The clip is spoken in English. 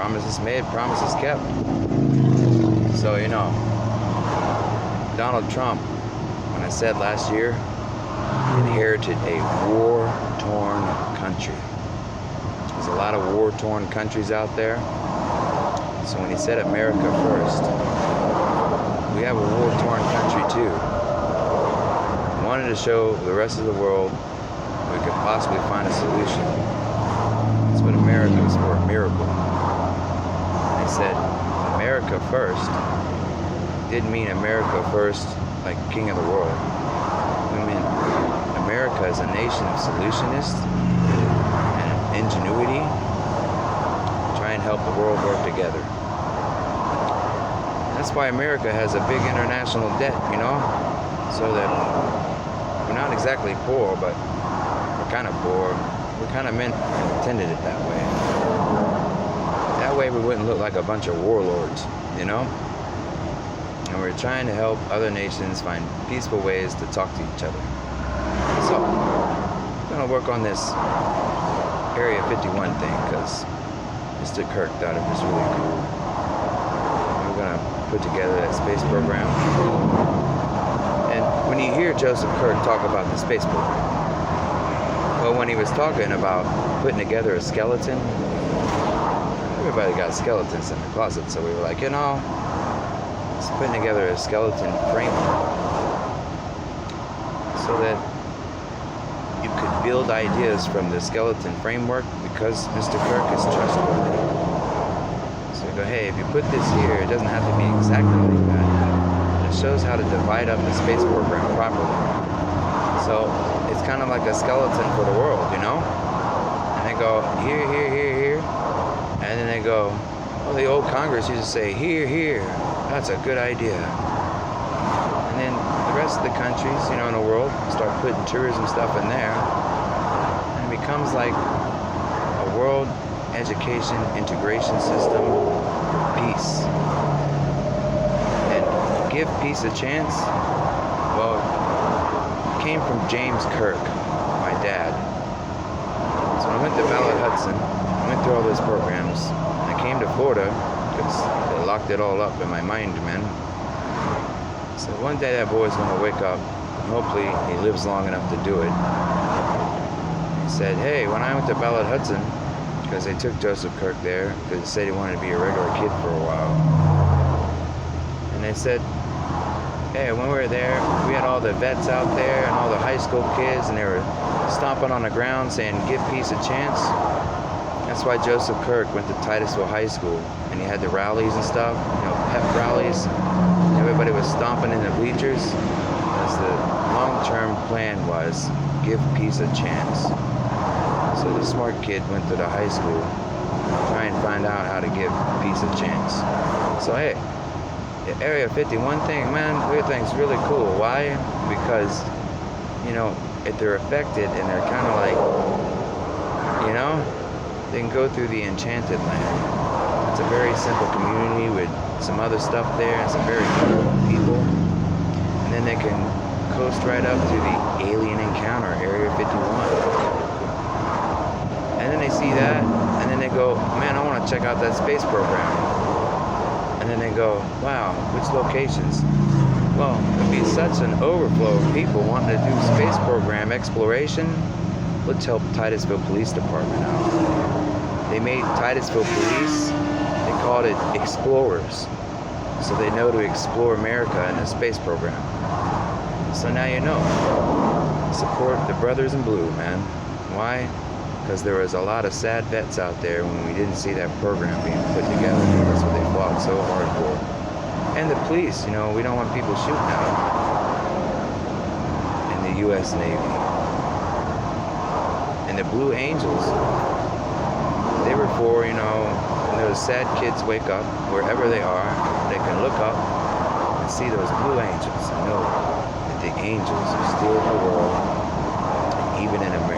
promises made, promises kept. So, Donald Trump, when I said last year, inherited a war-torn country. There's a lot of war-torn countries out there. So when he said America first, we have a war-torn country too. He wanted to show the rest of the world we could possibly find a solution. That's what America was for, a miracle. And he said America first didn't mean America first like king of the world. We meant America as a nation of solutionists and ingenuity, try and help the world work together. That's why America has a big international debt, so that we're not exactly poor, but we're kind of poor. We're kind of intended it that way. That way we wouldn't look like a bunch of warlords, And we're trying to help other nations find peaceful ways to talk to each other. So, I'm going to work on this Area 51 thing because Mr. Kirk thought it was really cool. We're going to put together that space program. And when you hear Joseph Kirk talk about the space program, well, when he was talking about putting together a skeleton, everybody got skeletons in their closet, so we were like, just putting together a skeleton framework so that you could build ideas from the skeleton framework because Mr. Kirk is trustworthy. So you go, hey, if you put this here, it doesn't have to be exactly like that. It shows how to divide up the space program properly. So it's kind of like a skeleton for the world, And they go, here, here, here, here. And then they go, well, the old Congress used to say, here, here. That's a good idea. And then the rest of the countries, in the world, start putting tourism stuff in there. And it becomes like a world education integration system for peace. And give peace a chance. Well, it came from James Kirk, my dad. So when I went to Ballard Hudson, I went through all those programs. I came to Florida because they locked it all up in my mind, man. So one day that boy's going to wake up, and hopefully he lives long enough to do it. He said, hey, when I went to Ballard Hudson, because they took Joseph Kirk there, because he said he wanted to be a regular kid for a while. And they said, hey, when we were there, we had all the vets out there and all the high school kids, and they were stomping on the ground saying, give peace a chance. That's why Joseph Kirk went to Titusville High School, and he had the rallies and stuff, pep rallies. Everybody was stomping in the bleachers, because the long-term plan was give peace a chance. So the smart kid went to the high school, try and find out how to give peace a chance. So hey, the Area 51 thing, man, everything's really cool. Why? Because, if they're affected and they're kind of like, they can go through the enchanted land. It's a very simple community with some other stuff there and some very cool people. And then they can coast right up to the alien encounter, Area 51. And then they see that, and then they go, man, I want to check out that space program. And then they go, wow, which locations? Well, there'd be such an overflow of people wanting to do space program exploration. Let's help Titusville Police Department out. They made Titusville Police, they called it Explorers. So they know to explore America in the space program. So now you know. Support the brothers in blue, man. Why? Because there was a lot of sad vets out there when we didn't see that program being put together. That's what they fought so hard for. And the police, we don't want people shooting at them. And the U.S. Navy. And the Blue Angels, they were for, when those sad kids wake up, wherever they are, they can look up and see those blue angels and know that the angels are still in the world, and even in America.